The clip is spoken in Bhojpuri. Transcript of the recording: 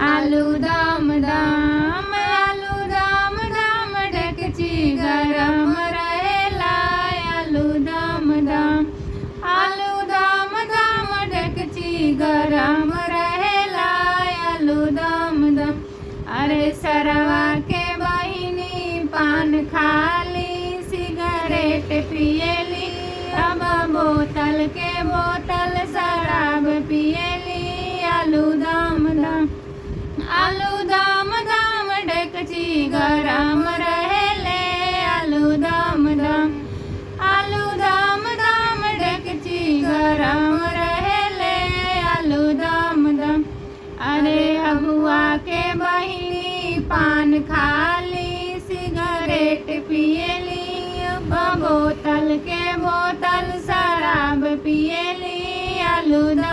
आलू दम दम, आलू दम दम, डेकची गरम रहेला। आलू दम दम, आलू दम दम, डेकची गरम रहेला। आलू दम दम। अरे सरवा के बहिनी पान खाली, सिगरेट पियली, अब बोतल के बोतल शराब पियली। आलू दम दम, आलू दम दम, डेकची गरम रहेले। आलू दम दम, आलू दम दम, डेकची गरम रहेले। आलू दम दम। अरे अगुआ के बहिनी पान खाली, सिगरेट पियली, बोतल के बोतल शराब पियली। आलू दम